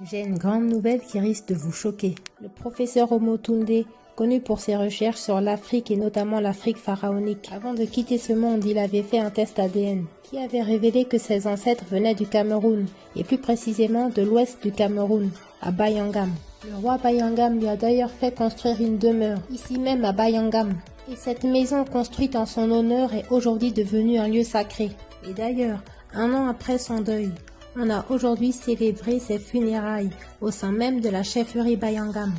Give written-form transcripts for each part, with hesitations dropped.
J'ai une grande nouvelle qui risque de vous choquer. Le professeur Omotunde, connu pour ses recherches sur l'Afrique et notamment l'Afrique pharaonique. Avant de quitter ce monde, il avait fait un test ADN qui avait révélé que ses ancêtres venaient du Cameroun, et plus précisément de l'ouest du Cameroun, à Bayangam. Le roi Bayangam lui a d'ailleurs fait construire une demeure, ici même à Bayangam. Et cette maison construite en son honneur est aujourd'hui devenue un lieu sacré. Et d'ailleurs, un an après son deuil, on a aujourd'hui célébré ses funérailles au sein même de la chefferie Bayangam.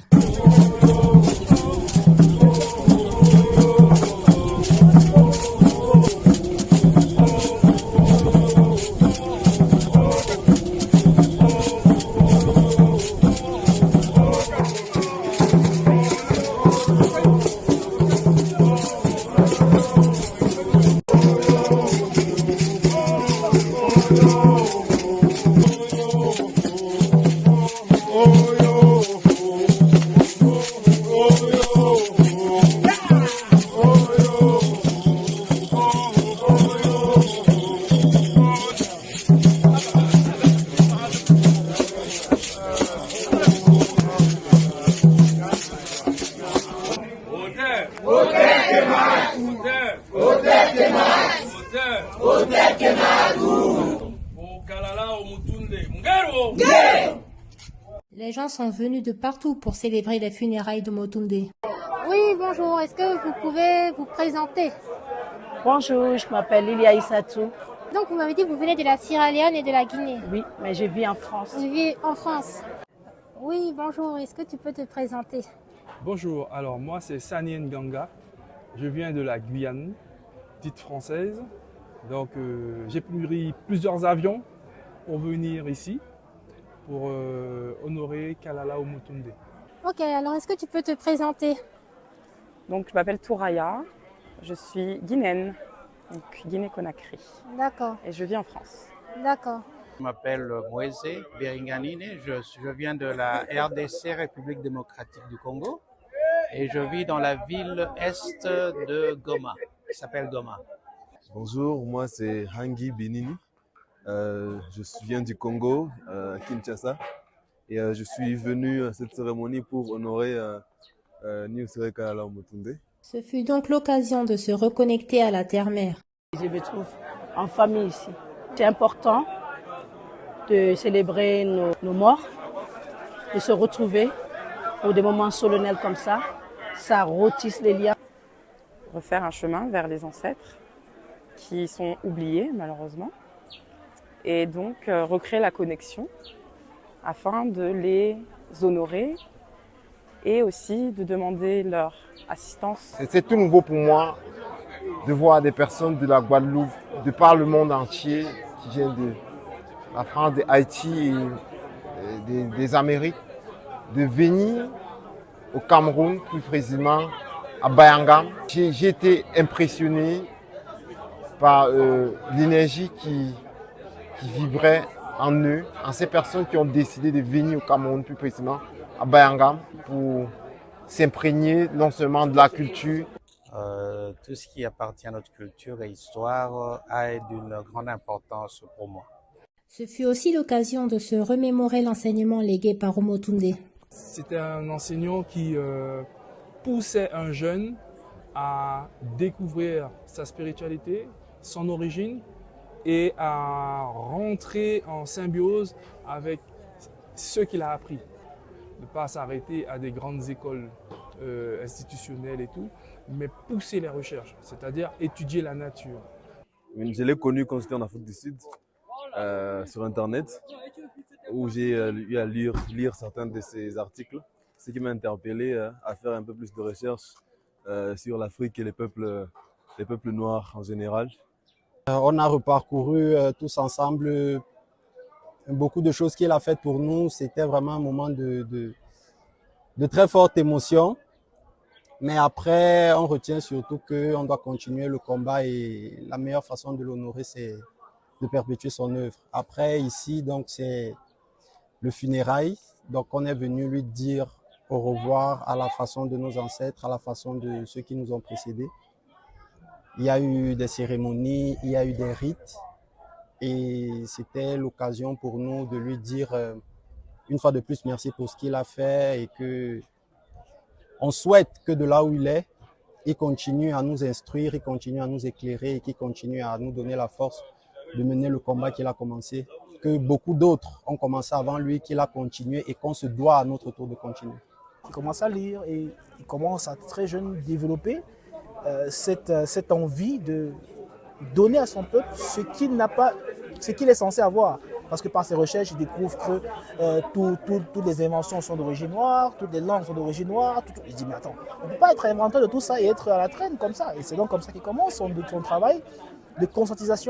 Les gens sont venus de partout pour célébrer les funérailles de Motunde. Oui, bonjour. Est-ce que vous pouvez vous présenter? Bonjour, je m'appelle Lilia Issatou. Donc, vous m'avez dit que vous venez de la Sierra Leone et de la Guinée. Oui, mais je vis en France. Vous vivez en France. Oui, bonjour. Est-ce que tu peux te présenter? Bonjour, alors moi c'est Sani Nganga. Je viens de la Guyane, dite française. Donc j'ai pris plusieurs avions pour venir ici pour honorer Kalala Omotunde. Ok, alors est-ce que tu peux te présenter? Donc, je m'appelle Touraya, je suis guinéenne, donc Guinée-Conakry. D'accord, Et je vis en France. d'accord. Je m'appelle Moïse Beringanine, je viens de la RDC, République démocratique du Congo, et je vis dans la ville est de Goma, qui s'appelle Goma. Bonjour, moi c'est Hangi Benini, viens du Congo, Kinshasa, et je suis venu à cette cérémonie pour honorer Niusere Kalala Omotunde. Ce fut donc l'occasion de se reconnecter à la terre-mère. Je me trouve en famille ici. C'est important de célébrer nos morts, de se retrouver pour des moments solennels comme ça. Ça retisse les liens. Refaire un chemin vers les ancêtres qui sont oubliés malheureusement. Et donc recréer la connexion afin de les honorer et aussi de demander leur assistance. C'est tout nouveau pour moi de voir des personnes de la Guadeloupe, de par le monde entier, qui viennent de la France, de Haïti et des Amériques, de venir au Cameroun, plus précisément à Bayangam. J'ai été impressionné par l'énergie qui vibrait en eux, en ces personnes qui ont décidé de venir au Cameroun, plus précisément à Bayangam, pour s'imprégner non seulement de la culture. Tout ce qui appartient à notre culture et histoire a d'une grande importance pour moi. Ce fut aussi l'occasion de se remémorer l'enseignement légué par Omotunde. C'était un enseignant qui poussait un jeune à découvrir sa spiritualité, son origine et à rentrer en symbiose avec ce qu'il a appris. Ne pas s'arrêter à des grandes écoles institutionnelles et tout, mais pousser les recherches, c'est-à-dire étudier la nature. Je l'ai connu quand j'étais en Afrique du Sud, sur Internet, où j'ai eu à lire certains de ses articles, ce qui m'a interpellé à faire un peu plus de recherche sur l'Afrique et les peuples noirs en général. On a reparcouru tous ensemble beaucoup de choses qu'il a faites pour nous. C'était vraiment un moment de très forte émotion. Mais après, on retient surtout qu'on doit continuer le combat et la meilleure façon de l'honorer, c'est de perpétuer son œuvre. Après, ici, donc, c'est le funérail. Donc, on est venu lui dire au revoir à la façon de nos ancêtres, à la façon de ceux qui nous ont précédés. Il y a eu des cérémonies, il y a eu des rites. Et c'était l'occasion pour nous de lui dire une fois de plus, merci pour ce qu'il a fait et que on souhaite que de là où il est, il continue à nous instruire, il continue à nous éclairer et qu'il continue à nous donner la force de mener le combat qu'il a commencé, que beaucoup d'autres ont commencé avant lui, qu'il a continué et qu'on se doit à notre tour de continuer. Il commence à lire et il commence à très jeune développer cette envie de donner à son peuple ce qu'il n'a pas, ce qu'il est censé avoir. Parce que par ses recherches, il découvre que toutes les inventions sont d'origine noire, toutes les langues sont d'origine noire. Il dit, mais attends, on ne peut pas être inventeur de tout ça et être à la traîne comme ça. Et c'est donc comme ça qu'il commence son travail de conscientisation.